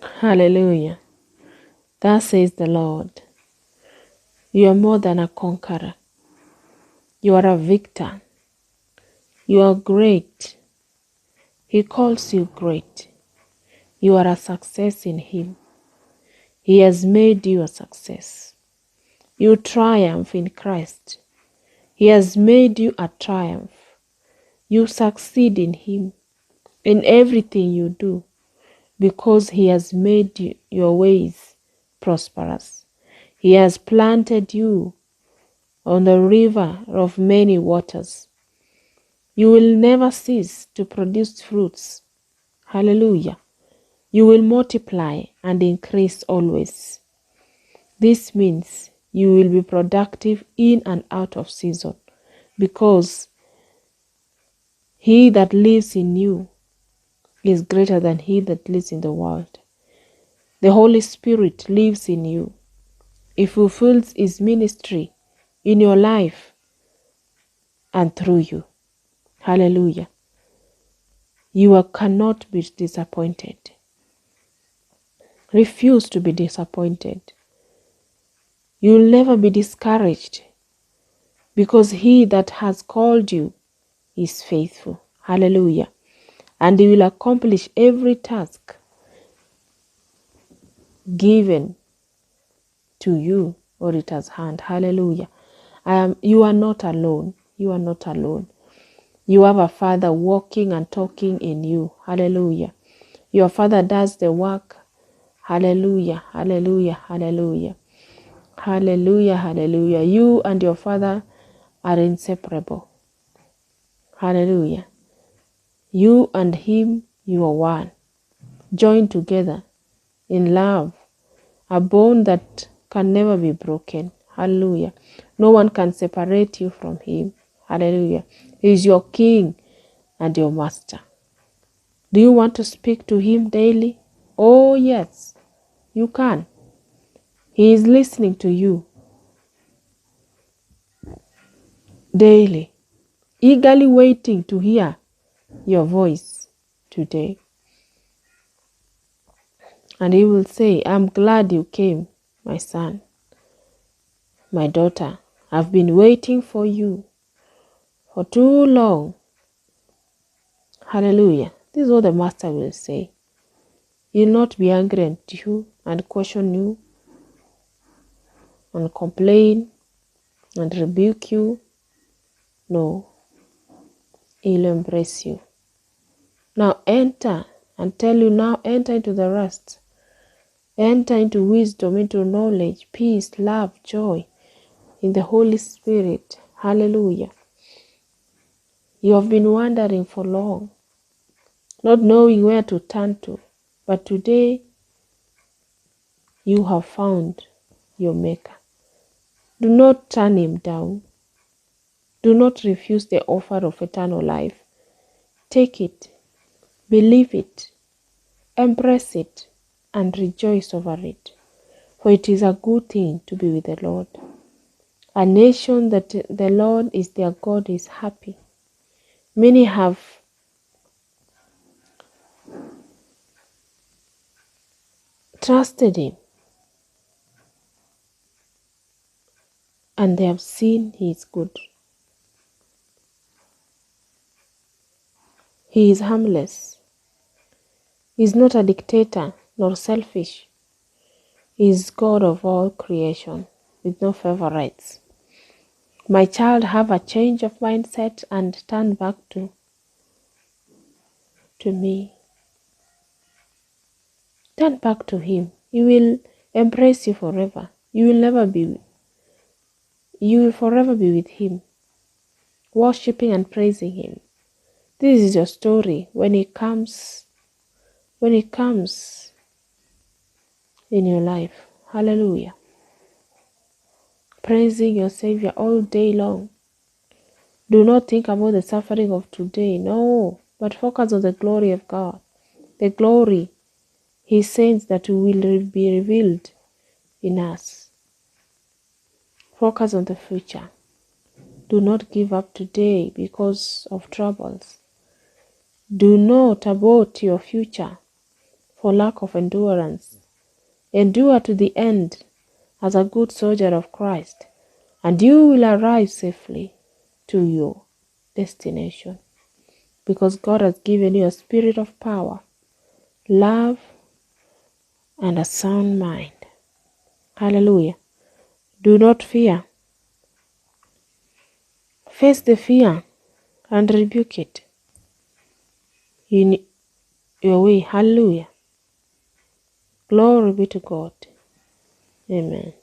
Hallelujah. Thus says the Lord, you are more than a conqueror. You are a victor. You are great. He calls you great. You are a success in Him. He has made you a success. You triumph in Christ. He has made you a triumph. You succeed in Him, in everything you do, because He has made your ways prosperous. He has planted you on the river of many waters. You will never cease to produce fruits. Hallelujah. You will multiply and increase always. This means you will be productive in and out of season, because He that lives in you is greater than he that lives in the world. The Holy Spirit lives in you. He fulfills His ministry in your life and through you. Hallelujah. You cannot be disappointed. Refuse to be disappointed. You'll never be discouraged, because He that has called you is faithful. Hallelujah. And He will accomplish every task given to you or at His hand. Hallelujah. You are not alone. You are not alone. You have a Father walking and talking in you. Hallelujah. Your Father does the work. Hallelujah. Hallelujah. Hallelujah. Hallelujah. Hallelujah. You and your Father are inseparable. Hallelujah. You and Him, you are one. Joined together in love. A bond that can never be broken. Hallelujah. No one can separate you from Him. Hallelujah. He is your King and your Master. Do you want to speak to Him daily? Oh, yes, you can. He is listening to you daily, eagerly waiting to hear your voice today. And He will say, I'm glad you came, my son, my daughter. I've been waiting for you for too long. Hallelujah. This is what the Master will say. He will not be angry at you and question you and complain and rebuke you. No, He'll embrace you. Now enter and tell you, now enter into the rest. Enter into wisdom, into knowledge, peace, love, joy in the Holy Spirit. Hallelujah. You have been wandering for long, not knowing where to turn to, but today you have found your Maker. Do not turn Him down. Do not refuse the offer of eternal life. Take it, believe it, embrace it, and rejoice over it. For it is a good thing to be with the Lord. A nation that the Lord is their God is happy. Many have trusted Him, and they have seen He is good. He is harmless. He is not a dictator nor selfish. He is God of all creation with no favorites. My child, have a change of mindset and turn back to me. Turn back to Him. He will embrace you forever. You will forever be with Him, worshiping and praising Him. This is your story when He comes in your life. Hallelujah. Praising your Savior all day long. Do not think about the suffering of today. No, but focus on the glory of God. The glory He says that will be revealed in us. Focus on the future. Do not give up today because of troubles. Do not abort your future for lack of endurance. Endure to the end as a good soldier of Christ, and you will arrive safely to your destination, because God has given you a spirit of power, love, and a sound mind. Hallelujah. Do not fear. Face the fear and rebuke it in your way. Hallelujah. Glory be to God. Amen.